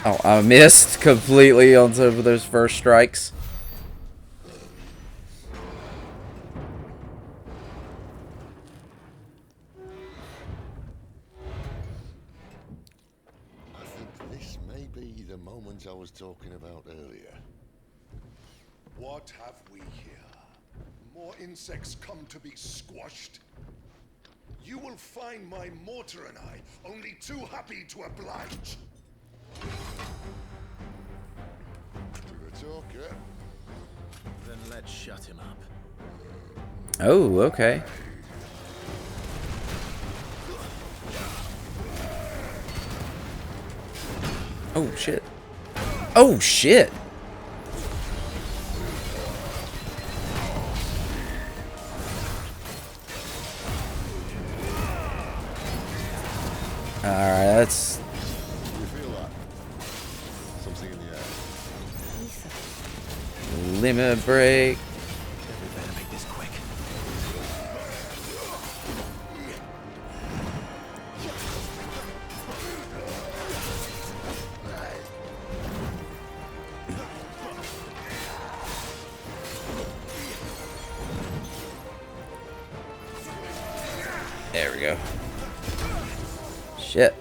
Oh, I missed completely on some of those first strikes. I think this may be the moment I was talking about earlier. What have we here? More insects come to be squashed? You will find my mortar and I only too happy to oblige. To the talker. Then let's shut him up. Oh, okay. Oh, shit. Oh, shit. Alright, that's... You feel that? Something in the air. Limit break. We better make this quick. There we go. Shit.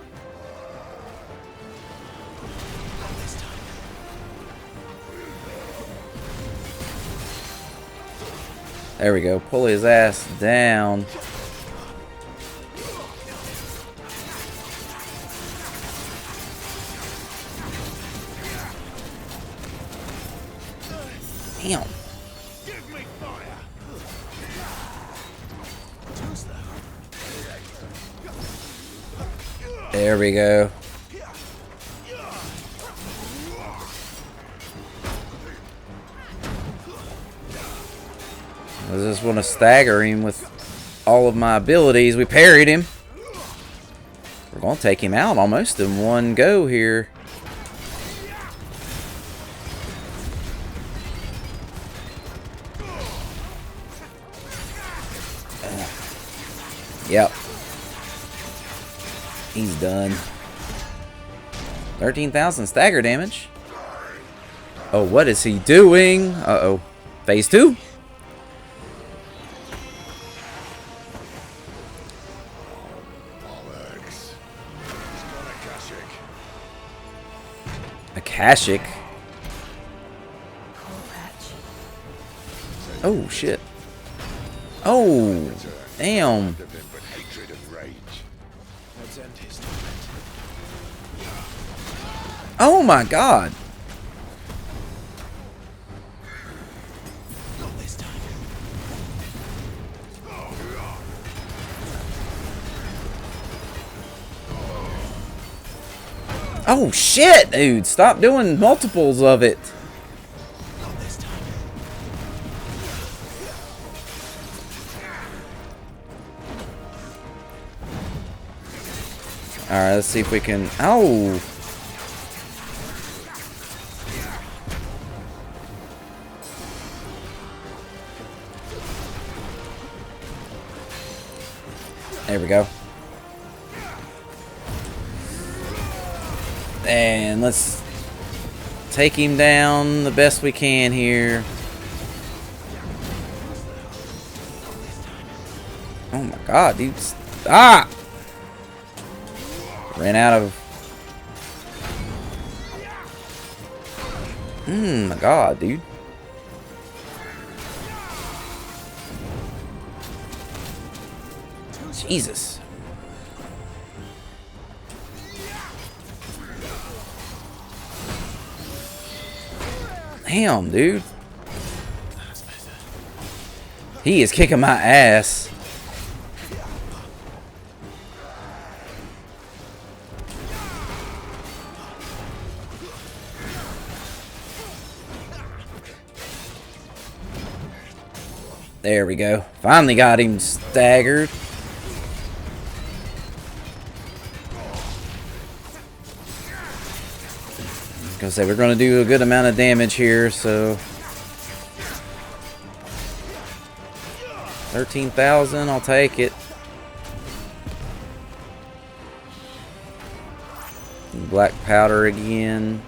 There we go. Pull his ass down. Damn. There we go. I just want to stagger him with all of my abilities. We parried him. We're going to take him out almost in one go here. Yep. He's done. 13,000 stagger damage. Oh, what is he doing? Uh-oh. Phase 2? Akashic. Oh, shit. Oh, damn. Oh my god. Oh shit, dude. Stop doing multiples of it. Alright, let's see if we can... Oh! There we go. And let's take him down the best we can here. Oh my god, dude. Stop! Ran out of... my god, dude. Jesus. Damn, dude. He is kicking my ass. There we go. Finally got him staggered. Gonna say we're gonna do a good amount of damage here, so 13,000, I'll take it. Black powder again.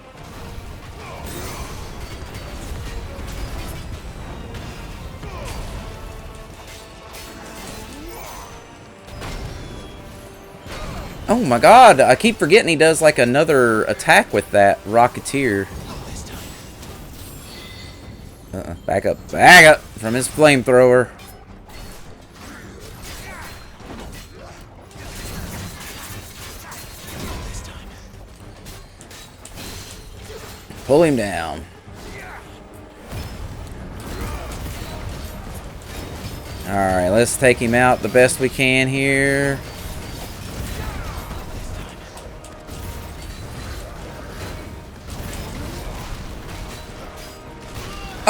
Oh my god, I keep forgetting he does like another attack with that Rocketeer. Back up from his flamethrower. Pull him down. Alright, let's take him out the best we can here.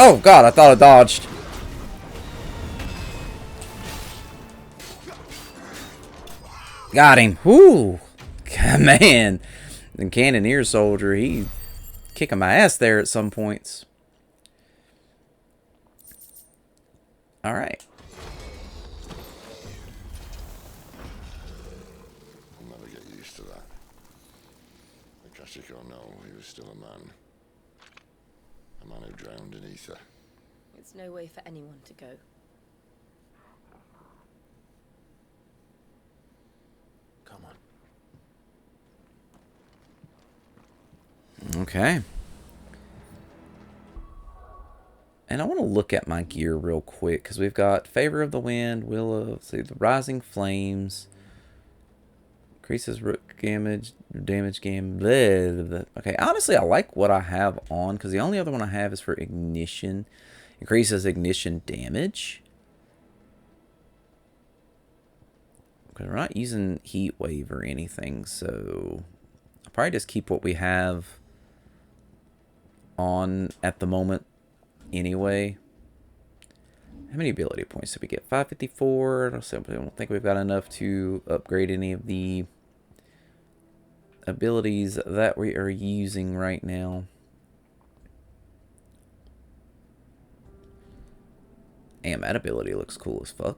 Oh god, I thought I dodged. Got him. Whoo. Man. The Cannoneer soldier, he kicking my ass there at some points. Alright. I'll never get used to that. Akashic or no, he was still a man. A man who drowned in ether. It's no way for anyone to go. Come on. Okay. And I want to look at my gear real quick, because we've got Favor of the Wind, Will of, see, the Rising Flames, increases rook damage game. Blah, blah, blah. Okay, honestly, I like what I have on, because the only other one I have is for Ignition. Increases ignition damage. Okay, we're not using Heat Wave or anything, so I'll probably just keep what we have on at the moment anyway. How many ability points did we get? 554. I don't think we've got enough to upgrade any of the abilities that we are using right now. Damn, that ability looks cool as fuck.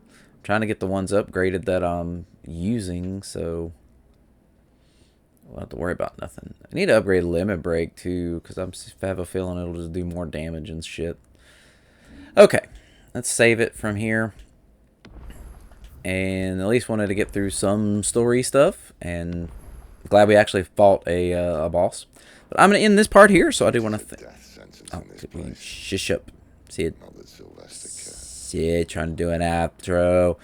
I'm trying to get the ones upgraded that I'm using, so I don't have to worry about nothing. I need to upgrade Limit Break too, because I have a feeling it'll just do more damage and shit. Okay, let's save it from here. And at least wanted to get through some story stuff, and glad we actually fought a boss. But I'm going to end this part here, so I do want to thank... Oh, could we shush up? Sid. Sid trying to do an outro.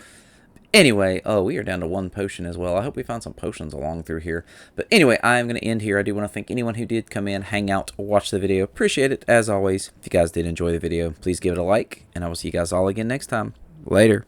Anyway, oh, we are down to 1 potion as well. I hope we found some potions along through here. But anyway, I'm going to end here. I do want to thank anyone who did come in, hang out, watch the video. Appreciate it, as always. If you guys did enjoy the video, please give it a like, and I will see you guys all again next time. Later.